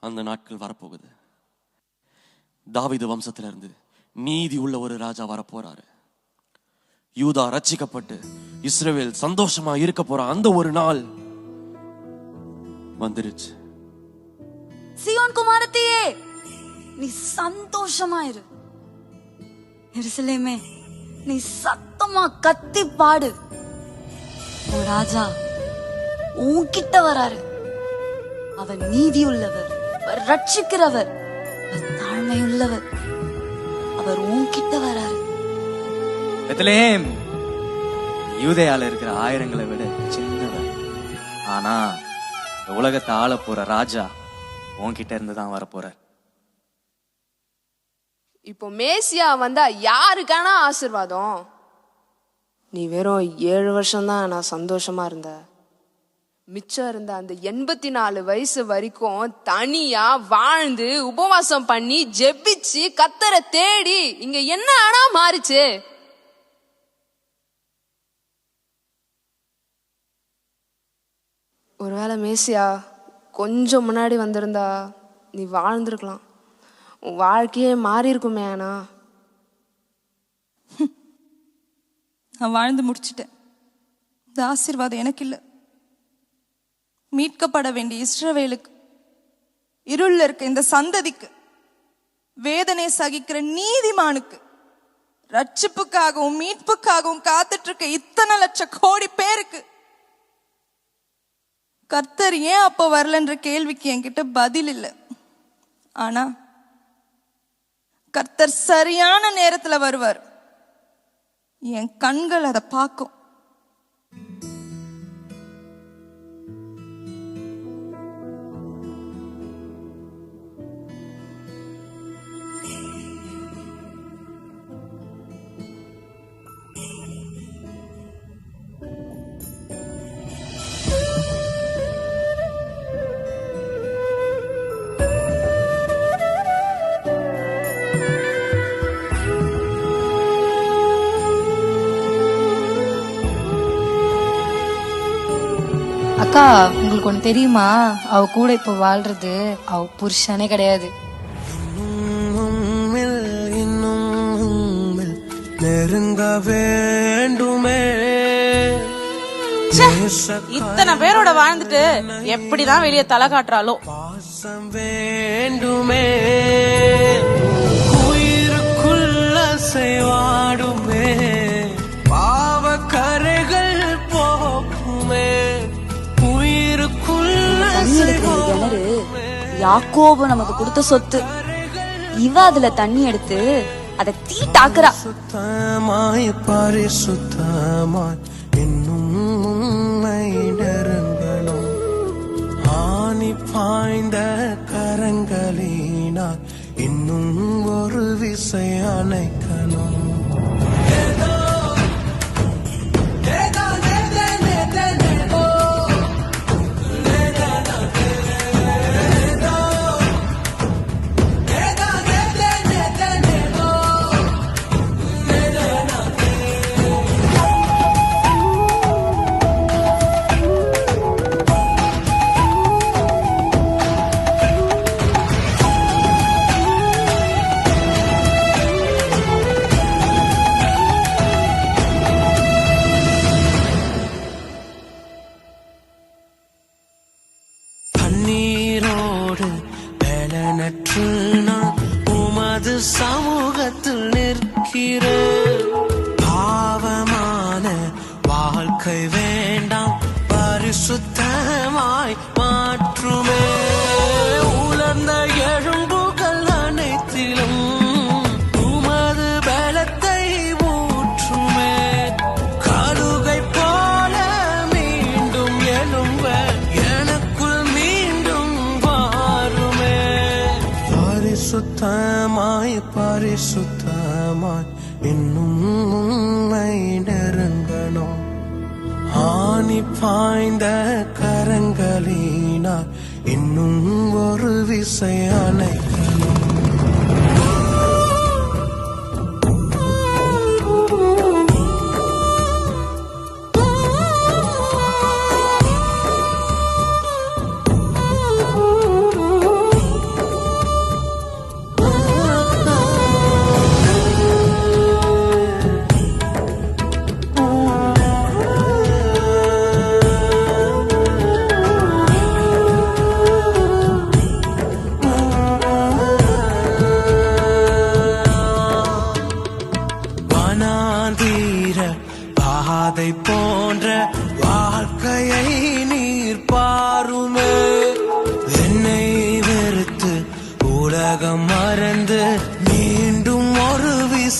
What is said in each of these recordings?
அந்த நாட்கள் வரப்போகுது. தாவீது வம்சத்திலிருந்து நீதி உள்ள ஒரு ராஜா வரப்போறாரு. யூதா ரட்சிக்கப்பட்டு இஸ்ரவேல் சந்தோஷமா இருக்க போற அந்த ஒரு நாள் வந்துருச்சு. சியோன் குமாரத்தியே, நீ சந்தோஷமா இரு. எருசலேமே, நீ சத்தமா கத்தி பாடு. உன் ராஜா உன்கிட்ட வராரு. அவர் நீதி உள்ளவர், அவர் ரட்சிக்கிறவர், அவர் தாழ்மை உள்ளவர். அவர் உன்கிட்ட வராரு. பெத்லெஹேம் யூதேயால இருக்கிற ஆயிரங்களை விட சின்னவர். ஆனா இந்த உலகத்தை ஆள போற ராஜா உன்கிட்ட இருந்து தான் வரப்போறார். இப்போ மேசியா வந்தா யாருக்கான ஆசீர்வாதம்? நீ வெறும் 7 வருஷம்தான் நான் சந்தோஷமா இருந்த. மிச்சம் இருந்த அந்த 84 வயசு வரைக்கும் தனியா வாழ்ந்து உபவாசம் பண்ணி ஜெபிச்சு கத்தரை தேடி இங்க என்ன ஆனா மாறிச்சு? ஒருவேளை மேசியா கொஞ்சம் முன்னாடி வந்திருந்தா நீ வாழ்ந்திருக்கலாம். உன் வாழ்க்கையே மாறி இருக்குமே. ஆனா நான் வாழ்ந்து முடிச்சிட்டேன். இந்த ஆசீர்வாதம் எனக்கு இல்லை. மீட்கப்பட வேண்டிய இஸ்ரவேலுக்கு, இருள்ல இருக்க இந்த சந்ததிக்கு, வேதனை சகிக்கிற நீதிமானுக்கு, ரட்சிப்புக்காகவும் மீட்புக்காகவும் காத்துட்டு இருக்க இத்தனை லட்சம் கோடி பேருக்கு கர்த்தர் ஏன் அப்போ வரலன்ற கேள்விக்கு என்கிட்ட பதில் இல்லை. ஆனா கர்த்தர் சரியான நேரத்துல வருவார். என் கண்கள் அதை பார்க்கும். அக்கா, உங்களுக்கு ஒண்ணு தெரியுமா? அவ கூட இப்ப வாழ்றது அவ புருஷனே கிடையாது. நெருங்க வேண்டுமே. இத்தனை பேரோட வாழ்ந்துட்டு எப்படிதான் வெளியே தலை காட்டுறாளோ. பாசம் வேண்டுமே. உயிருக்குள்ள செய்வாடுமே. பாவ கரைகள் போக்குமே. கிணறு யாக்கோபு நமக்கு கொடுத்த சொத்து. இவ அதுல தண்ணி எடுத்து அதை தீட்டாக்குறா. சுத்தமாய் பரிசுத்தமாய் இன்னும் உம்மை நெருங்கணும். ஆணி பாய்ந்த கரங்களினால் இன்னும் ஒரு விசை அணைக்கணும். நீரோடு பலனற்று நான் உமது சமூகத்தில் நிற்கிற. பாவமான வாழ்க்கை வேண்டாம், பரிசுத்தமாய் மாற்றுமே. உலர்ந்த எழும்புகள் அனைத்திலும் உமது பலத்தை ஊற்றுமே. கழுகை போல மீண்டும் எழும்ப பரிசுத்தமாய் பரிசுத்தமாய் இன்னும் உம்மை நெருங்கணும். ஆணி பாய்ந்த கரங்களினால் இன்னும் ஒரு விசை அணைக்கணும்.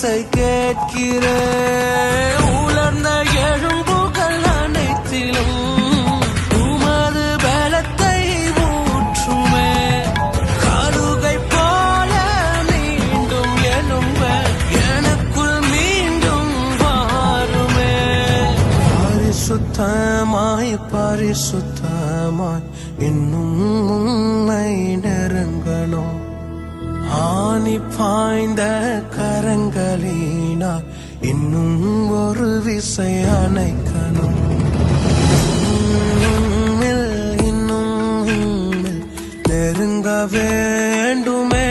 இசை கேட்கிறேன். உலர்ந்த எழும்புகள் அனைத்திலும் உமது பலத்தை ஊற்றுமே. கருகை போல மீண்டும் எழும்ப எனக்குள் மீண்டும் வாருமே. பரிசுத்தமாய் பரிசுத்தமாய் இன்னும் உன்னை நெருங்கணும். ஆணி பாய்ந்த கரங்களினால் இன்னும் ஒரு விசை அணைக்கணும். இன்னும் நெருங்க வேண்டுமே.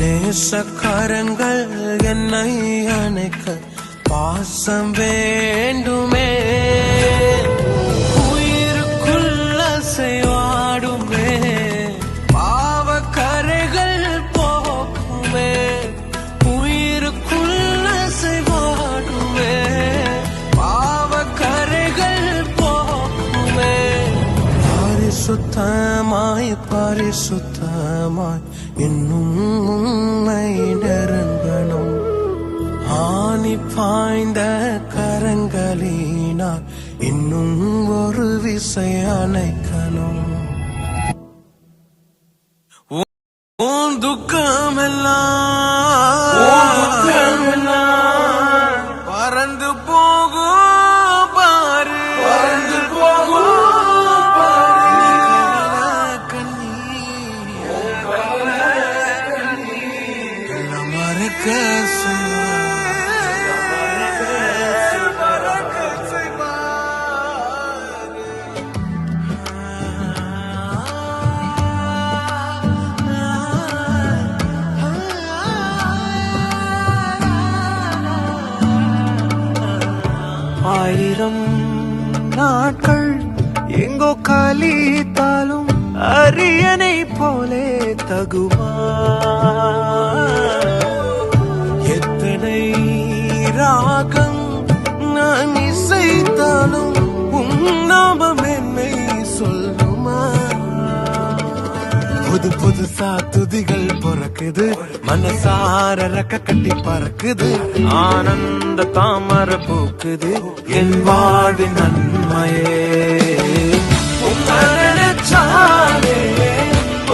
நேசக்கரங்கள் என்னை அணைக்க பாசம் வேண்டுமே. உயிருக்குள்ள செய்வாடுமே. பாவக்கரைகள் போக்குமே. உயிருக்குள்ள செய்வாடுமே. பாவக்கரைகள் போக்குமே. பரிசுத்தமாய் பரிசுத்தமாய் இன்னும் உன்னை நெருங்கணும். ஆணி பாய்ந்த கரங்களினால் இன்னும் ஒரு விசை அணைக்கணும். உன் துக்கமெல்லாம் பறந்து போகும் பாரு. பறந்து போகும் பாரு. கண்ணீர் மறக்க ஆயிரம் நாட்கள் எங்கோ கலித்தாலும் அரியணை போலே தகுமா. எத்தனை ராகம் நான் இசைத்தாலும் உன் நாமம் என்னை சொல்லுமா. புது புதுசா துதிகள் பிறக்குது. மனசார ரக்க கட்டி பறக்குது. ஆனந்த தாமர பூக்குது என் வாழ்வின் நன்மையே. உம்மனச்சாலே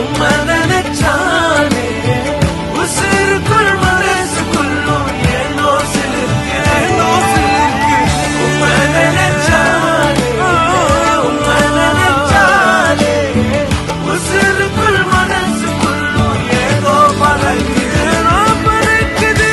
உம்மனச்சாலே உசிருக்குள் மனசுக்குள்ளும் ஏனோ சிலிருக்கு. ஏனோ சிலிருக்கு. உம்மனச்சாலே உம்மனச்சாலே உசிருக்குள் மனசுக்குள்ளும் ஏதோ பறக்குது. பறக்குது.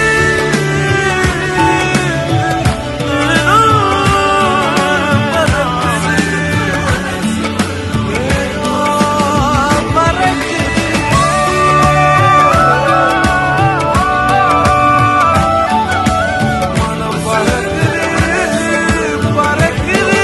பறக்குது.